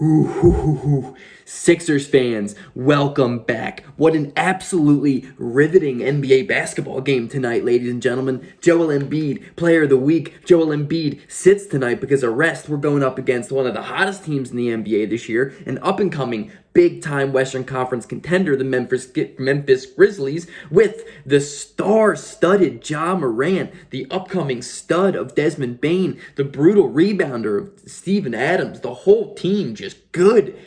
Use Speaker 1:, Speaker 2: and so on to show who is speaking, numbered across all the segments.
Speaker 1: Ooh, Sixers fans, welcome back. What an absolutely riveting NBA basketball game tonight, ladies and gentlemen. Joel Embiid, player of the week. Joel Embiid sits tonight because of rest. We're going up against one of the hottest teams in the NBA this year, an up-and-coming, big-time Western Conference contender, the Memphis Grizzlies, with the star-studded Ja Morant, the upcoming stud of Desmond Bane, the brutal rebounder of Steven Adams, the whole team just good.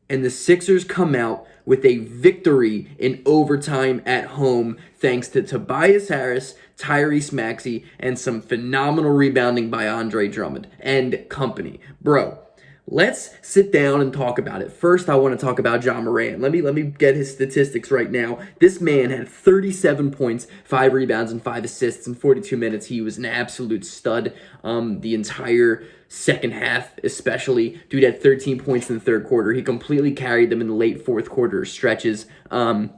Speaker 1: And the Sixers come out with a victory in overtime at home thanks to Tobias Harris, Tyrese Maxey, and some phenomenal rebounding by Andre Drummond and company. Bro, let's sit down and talk about it. First, I want to talk about Ja Morant. Let me get his statistics right now. This man had 37 points, 5 rebounds, and 5 assists in 42 minutes. He was an absolute stud the entire second half, especially. Dude had 13 points in the third quarter. He completely carried them in the late fourth quarter stretches. And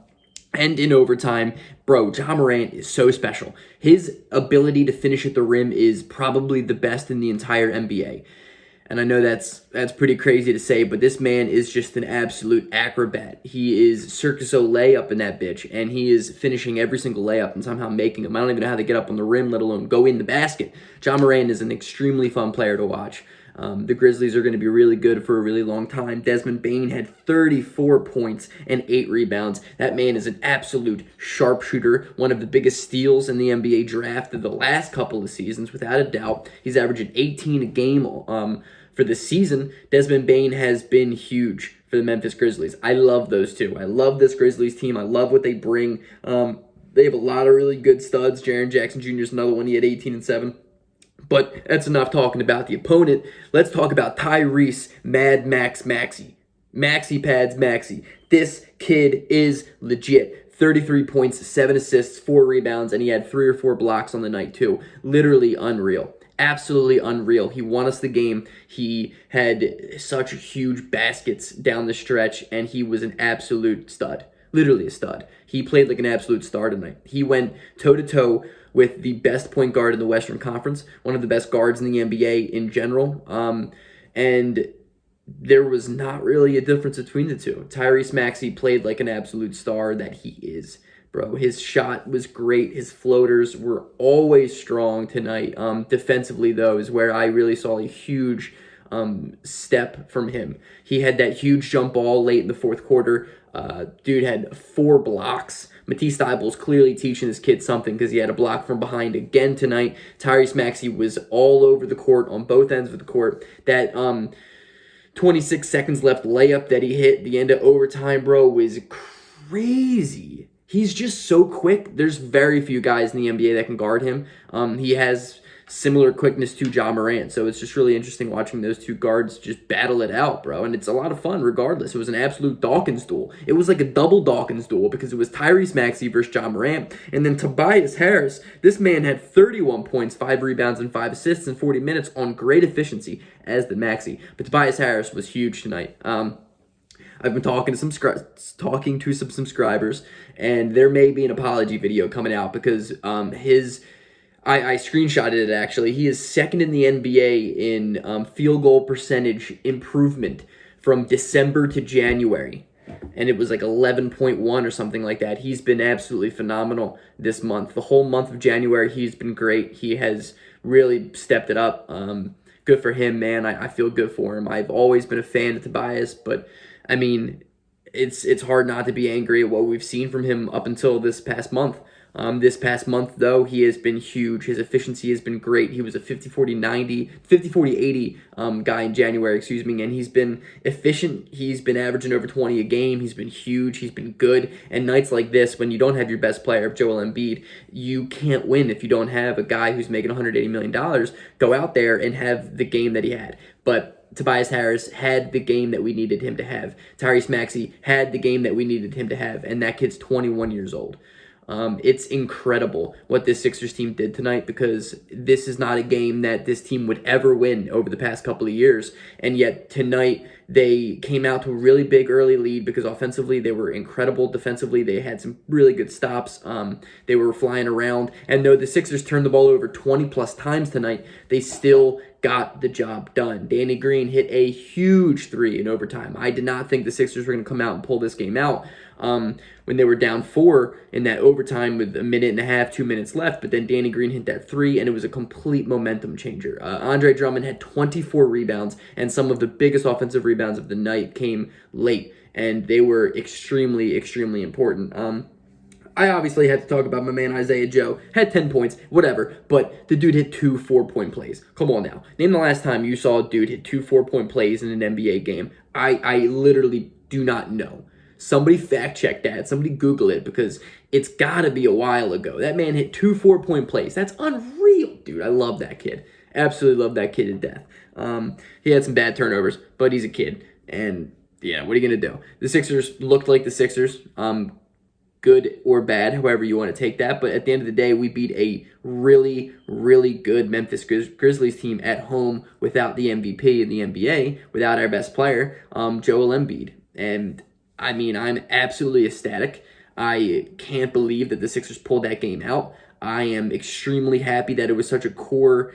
Speaker 1: in overtime, bro, Ja Morant is so special. His ability to finish at the rim is probably the best in the entire NBA. And I know that's pretty crazy to say, but this man is just an absolute acrobat. He is Circus Olay up in that bitch, and he is finishing every single layup and somehow making them. I don't even know how they get up on the rim, let alone go in the basket. Ja Morant is an extremely fun player to watch. The Grizzlies are going to be really good for a really long time. Desmond Bane had 34 points and 8 rebounds. That man is an absolute sharpshooter, one of the biggest steals in the NBA draft of the last couple of seasons, without a doubt. He's averaging 18 a game for the season. Desmond Bane has been huge for the Memphis Grizzlies. I love those two. I love this Grizzlies team. I love what they bring. They have a lot of really good studs. Jaren Jackson Jr. is another one. He had 18 and 7. But that's enough talking about the opponent. Let's talk about Tyrese Mad Max Maxey. Maxey Pads Maxey. This kid is legit. 33 points, 7 assists, 4 rebounds, and he had 3 or 4 blocks on the night too. Literally unreal. Absolutely unreal. He won us the game. He had such huge baskets down the stretch, and he was an absolute stud. Literally a stud. He played like an absolute star tonight. He went toe-to-toe with the best point guard in the Western Conference, one of the best guards in the NBA in general, and there was not really a difference between the two. Tyrese Maxey played like an absolute star that he is, bro. His shot was great. His floaters were always strong tonight. Defensively, though, is where I really saw a huge step from him. He had that huge jump ball late in the fourth quarter. Dude had 4 blocks. Matisse Thybulle's clearly teaching this kid something because he had a block from behind again tonight. Tyrese Maxey was all over the court on both ends of the court. That 26 seconds left layup that he hit at the end of overtime, bro, was crazy. He's just so quick. There's very few guys in the NBA that can guard him. He has similar quickness to Ja Morant, so it's just really interesting watching those two guards just battle it out, bro, and it's a lot of fun regardless. It was an absolute Dawkins duel. It was like a double Dawkins duel because it was Tyrese Maxey versus Ja Morant, and then Tobias Harris. This man had 31 points, 5 rebounds, and 5 assists in 40 minutes on great efficiency, as did Maxey. But Tobias Harris was huge tonight. I've been talking to some subscribers, and there may be an apology video coming out because I screenshotted it, actually. He is second in the NBA in field goal percentage improvement from December to January. And it was like 11.1 or something like that. He's been absolutely phenomenal this month. The whole month of January, he's been great. He has really stepped it up. Good for him, man. I feel good for him. I've always been a fan of Tobias, but, I mean, it's hard not to be angry at what we've seen from him up until this past month. This past month, though, he has been huge. His efficiency has been great. He was a 50-40-80 guy in January, and he's been efficient. He's been averaging over 20 a game. He's been huge. He's been good. And nights like this, when you don't have your best player, Joel Embiid, you can't win if you don't have a guy who's making $180 million go out there and have the game that he had. But Tobias Harris had the game that we needed him to have. Tyrese Maxey had the game that we needed him to have, and that kid's 21 years old. It's incredible what this Sixers team did tonight because this is not a game that this team would ever win over the past couple of years. And yet tonight they came out to a really big early lead because offensively they were incredible. Defensively they had some really good stops. They were flying around. And though the Sixers turned the ball over 20 plus times tonight, they still got the job done. Danny Green hit a huge three in overtime. I did not think the Sixers were going to come out and pull this game out when they were down 4 in that overtime with a minute and a half, 2 minutes left. But then Danny Green hit that three, and it was a complete momentum changer. Andre Drummond had 24 rebounds, and some of the biggest offensive rebounds of the night came late, and they were extremely, extremely important. I obviously had to talk about my man Isaiah Joe. Had 10 points, whatever, but the dude hit 2 4-point plays. Come on now. Name the last time you saw a dude hit 2 4-point plays in an NBA game. I literally do not know. Somebody fact check that. Somebody Google it, because it's got to be a while ago. That man hit 2 4-point plays. That's unreal, dude. I love that kid. Absolutely love that kid to death. He had some bad turnovers, but he's a kid. And, yeah, what are you going to do? The Sixers looked like the Sixers. Good or bad, however you want to take that. But at the end of the day, we beat a really, really good Memphis Grizzlies team at home without the MVP in the NBA, without our best player, Joel Embiid. And, I mean, I'm absolutely ecstatic. I can't believe that the Sixers pulled that game out. I am extremely happy that it was such a core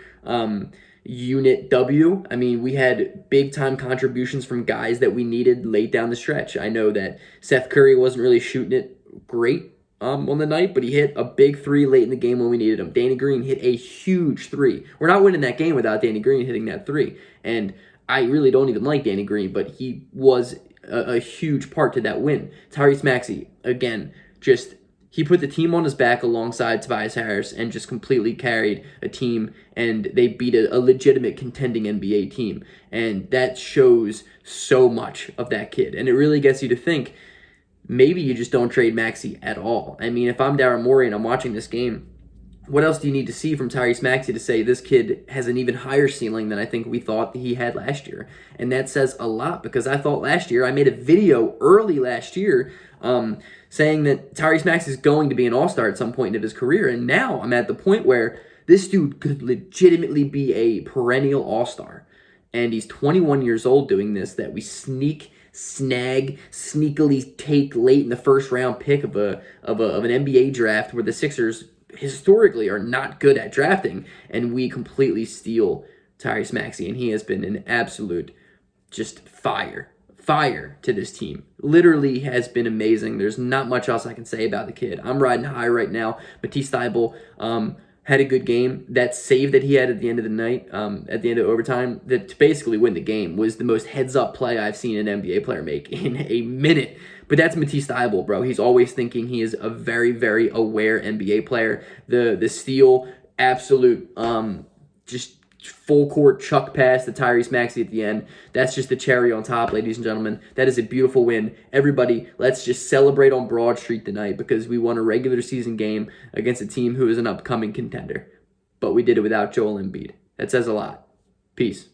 Speaker 1: unit W. I mean, we had big-time contributions from guys that we needed late down the stretch. I know that Seth Curry wasn't really shooting it great on the night, but he hit a big three late in the game when we needed him. Danny Green hit a huge three. We're not winning that game without Danny Green hitting that three. And I really don't even like Danny Green, but he was a huge part to that win. Tyrese Maxey, again, he put the team on his back alongside Tobias Harris and just completely carried a team, and they beat a legitimate contending NBA team. And that shows so much of that kid. And it really gets you to think, maybe you just don't trade Maxey at all. I mean, if I'm Daryl Morey and I'm watching this game, what else do you need to see from Tyrese Maxey to say this kid has an even higher ceiling than I think we thought he had last year? And that says a lot, because I thought last year, I made a video early last year saying that Tyrese Maxey is going to be an all-star at some point in his career. And now I'm at the point where this dude could legitimately be a perennial all-star. And he's 21 years old doing this, that we sneakily take late in the first round pick of an NBA draft, where the Sixers historically are not good at drafting, and we completely steal Tyrese Maxey, and he has been an absolute just fire to this team. Literally has been amazing. There's not much else I can say about the kid. I'm riding high right now. Matisse Thybulle had a good game. That save that he had at the end of the night, at the end of overtime, that to basically win the game, was the most heads-up play I've seen an NBA player make in a minute. But that's Matisse Thybulle, bro. He's always thinking. He is a very, very aware NBA player. The steal, absolute, just full-court chuck pass to Tyrese Maxey at the end. That's just the cherry on top, ladies and gentlemen. That is a beautiful win. Everybody, let's just celebrate on Broad Street tonight, because we won a regular season game against a team who is an upcoming contender. But we did it without Joel Embiid. That says a lot. Peace.